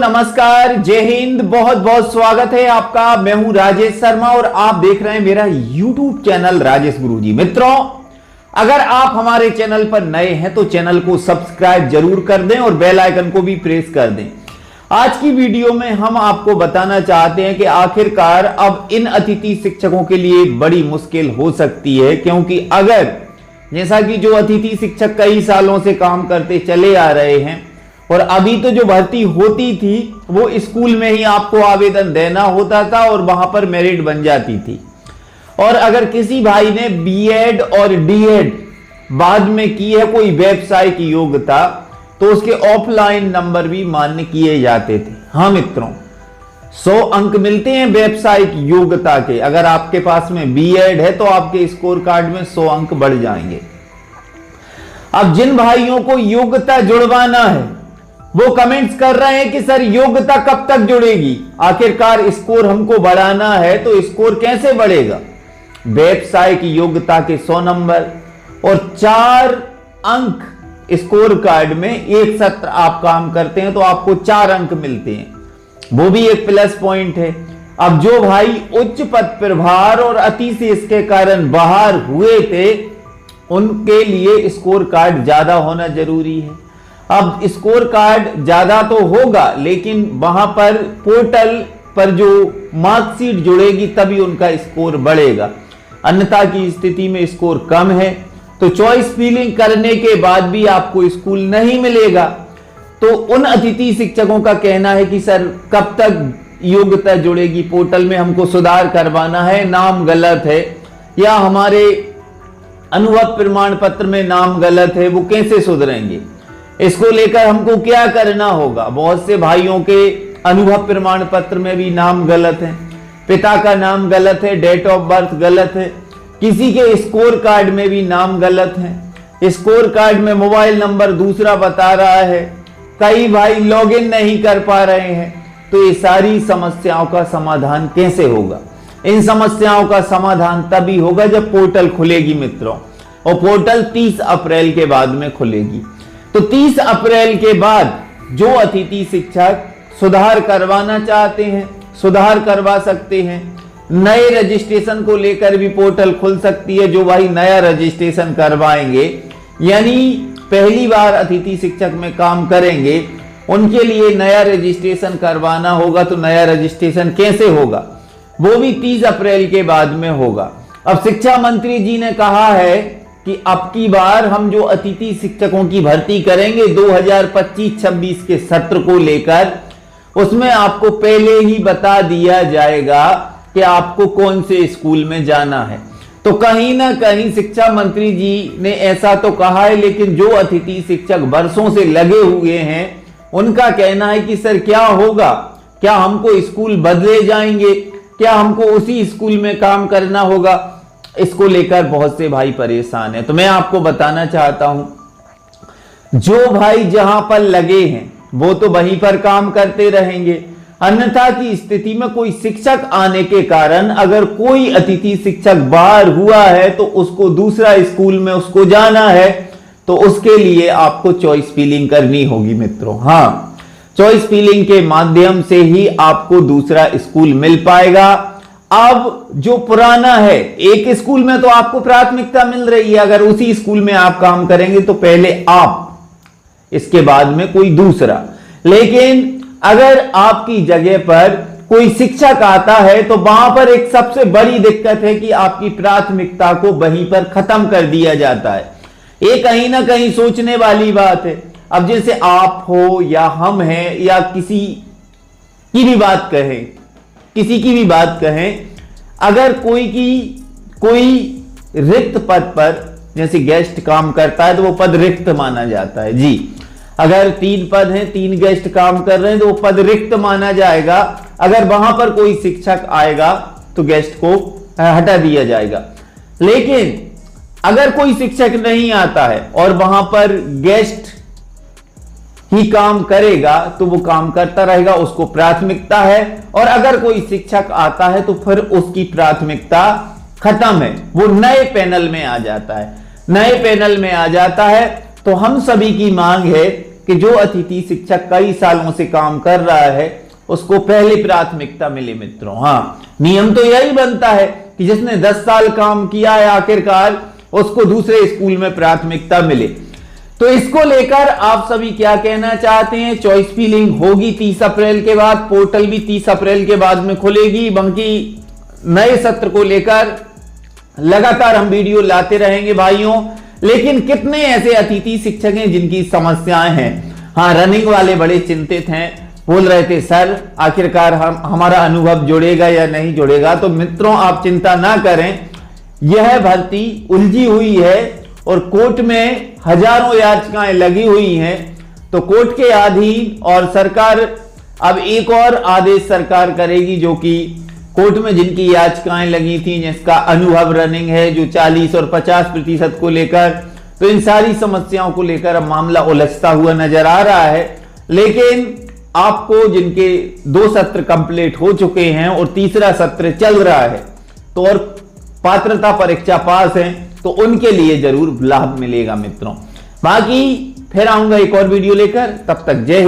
नमस्कार, जय हिंद। बहुत बहुत स्वागत है आपका। मैं हूं राजेश शर्मा और आप देख रहे हैं मेरा YouTube चैनल राजेश गुरुजी। मित्रों, अगर आप हमारे चैनल पर नए हैं तो चैनल को सब्सक्राइब जरूर कर दें और बेल आइकन को भी प्रेस कर दें। आज की वीडियो में हम आपको बताना चाहते हैं कि आखिरकार अब इन अतिथि शिक्षकों के लिए बड़ी मुश्किल हो सकती है, क्योंकि अगर जैसा कि जो अतिथि शिक्षक कई सालों से काम करते चले आ रहे हैं और अभी तो जो भर्ती होती थी वो स्कूल में ही आपको आवेदन देना होता था और वहां पर मेरिट बन जाती थी। और अगर किसी भाई ने बीएड और डीएड बाद में की है कोई व्यवसायिक योग्यता, तो उसके ऑफलाइन नंबर भी मान्य किए जाते थे। हाँ मित्रों, 100 अंक मिलते हैं व्यवसायिक योग्यता के। अगर आपके पास में बीएड है तो आपके स्कोर कार्ड में 100 अंक बढ़ जाएंगे। अब जिन भाइयों को योग्यता जुड़वाना है वो कमेंट्स कर रहे हैं कि सर योग्यता कब तक जुड़ेगी, आखिरकार स्कोर हमको बढ़ाना है तो स्कोर कैसे बढ़ेगा। व्यवसायिक योग्यता के 100 नंबर और 4 अंक स्कोर कार्ड में, एक सत्र आप काम करते हैं तो आपको 4 अंक मिलते हैं, वो भी एक प्लस पॉइंट है। अब जो भाई उच्च पद प्रभार और अतिशेष के कारण बाहर हुए थे उनके लिए स्कोर कार्ड ज्यादा होना जरूरी है। अब स्कोर कार्ड ज्यादा तो होगा, लेकिन वहां पर पोर्टल पर जो मार्कशीट जुड़ेगी तभी उनका स्कोर बढ़ेगा, अन्यथा की स्थिति में स्कोर कम है तो चॉइस फिलिंग करने के बाद भी आपको स्कूल नहीं मिलेगा। तो उन अतिथि शिक्षकों का कहना है कि सर कब तक योग्यता जुड़ेगी, पोर्टल में हमको सुधार करवाना है, नाम गलत है या हमारे अनुभव प्रमाण पत्र में नाम गलत है, वो कैसे सुधरेंगे, इसको लेकर हमको क्या करना होगा। बहुत से भाइयों के अनुभव प्रमाण पत्र में भी नाम गलत है, पिता का नाम गलत है, डेट ऑफ बर्थ गलत है, किसी के स्कोर कार्ड में भी नाम गलत है, स्कोर कार्ड में मोबाइल नंबर दूसरा बता रहा है, कई भाई लॉगिन नहीं कर पा रहे हैं। तो ये सारी समस्याओं का समाधान कैसे होगा? इन समस्याओं का समाधान तभी होगा जब पोर्टल खुलेगी मित्रों, और पोर्टल 30 अप्रैल के बाद में खुलेगी। तो 30 अप्रैल के बाद जो अतिथि शिक्षक सुधार करवाना चाहते हैं सुधार करवा सकते हैं। नए रजिस्ट्रेशन को लेकर भी पोर्टल खुल सकती है। जो भाई नया रजिस्ट्रेशन करवाएंगे, यानी पहली बार अतिथि शिक्षक में काम करेंगे, उनके लिए नया रजिस्ट्रेशन करवाना होगा। तो नया रजिस्ट्रेशन कैसे होगा, वो भी 30 अप्रैल के बाद में होगा। अब शिक्षा मंत्री जी ने कहा है कि अब की बार हम जो अतिथि शिक्षकों की भर्ती करेंगे 2025-26 के सत्र को लेकर, उसमें आपको पहले ही बता दिया जाएगा कि आपको कौन से स्कूल में जाना है। तो कहीं ना कहीं शिक्षा मंत्री जी ने ऐसा तो कहा है, लेकिन जो अतिथि शिक्षक वर्षों से लगे हुए हैं उनका कहना है कि सर क्या होगा, क्या हमको स्कूल बदले जाएंगे, क्या हमको उसी स्कूल में काम करना होगा। इसको लेकर बहुत से भाई परेशान हैं। तो मैं आपको बताना चाहता हूं, जो भाई जहां पर लगे हैं वो तो वहीं पर काम करते रहेंगे, अन्यथा की स्थिति में कोई शिक्षक आने के कारण अगर कोई अतिथि शिक्षक बाहर हुआ है तो उसको दूसरा स्कूल में उसको जाना है, तो उसके लिए आपको चॉइस फिलिंग करनी होगी मित्रों। हाँ, चॉइस फिलिंग के माध्यम से ही आपको दूसरा स्कूल मिल पाएगा। अब जो पुराना है, एक स्कूल में तो आपको प्राथमिकता मिल रही है, अगर उसी स्कूल में आप काम करेंगे तो पहले आप, इसके बाद में कोई दूसरा। लेकिन अगर आपकी जगह पर कोई शिक्षक आता है तो वहां पर एक सबसे बड़ी दिक्कत है कि आपकी प्राथमिकता को वहीं पर खत्म कर दिया जाता है। ये कहीं ना कहीं सोचने वाली बात है। अब जैसे आप हो या हम हैं या किसी की भी बात कहें, अगर कोई रिक्त पद पर जैसे गेस्ट काम करता है तो वो पद रिक्त माना जाता है जी। अगर 3 पद हैं, 3 गेस्ट काम कर रहे हैं तो वो पद रिक्त माना जाएगा। अगर वहां पर कोई शिक्षक आएगा तो गेस्ट को हटा दिया जाएगा। लेकिन अगर कोई शिक्षक नहीं आता है और वहां पर गेस्ट ही काम करेगा तो वो काम करता रहेगा, उसको प्राथमिकता है। और अगर कोई शिक्षक आता है तो फिर उसकी प्राथमिकता खत्म है, वो नए पैनल में आ जाता है। तो हम सभी की मांग है कि जो अतिथि शिक्षक कई सालों से काम कर रहा है उसको पहली प्राथमिकता मिले मित्रों। हाँ, नियम तो यही बनता है कि जिसने 10 साल काम किया है आखिरकार उसको दूसरे स्कूल में प्राथमिकता मिले। तो इसको लेकर आप सभी क्या कहना चाहते हैं? चॉइस फिलिंग होगी 30 अप्रैल के बाद, पोर्टल भी 30 अप्रैल के बाद में खुलेगी। बाकी नए सत्र को लेकर लगातार हम वीडियो लाते रहेंगे भाइयों। लेकिन कितने ऐसे अतिथि शिक्षक हैं जिनकी समस्याएं हैं? हाँ, रनिंग वाले बड़े चिंतित हैं, बोल रहे थे सर आखिरकार हमारा अनुभव जुड़ेगा या नहीं जुड़ेगा। तो मित्रों आप चिंता ना करें, यह भर्ती उलझी हुई है और कोर्ट में हजारों याचिकाएं लगी हुई हैं। तो कोर्ट के अधीन और सरकार अब एक और आदेश सरकार करेगी जो कि कोर्ट में जिनकी याचिकाएं लगी थी, जिसका अनुभव रनिंग है, जो 40 और 50% को लेकर, तो इन सारी समस्याओं को लेकर अब मामला उलझता हुआ नजर आ रहा है। लेकिन आपको जिनके 2 सत्र कंप्लीट हो चुके हैं और तीसरा सत्र चल रहा है तो और पात्रता परीक्षा पास है तो उनके लिए जरूर लाभ मिलेगा मित्रों। बाकी फिर आऊंगा एक और वीडियो लेकर, तब तक जय हिंद।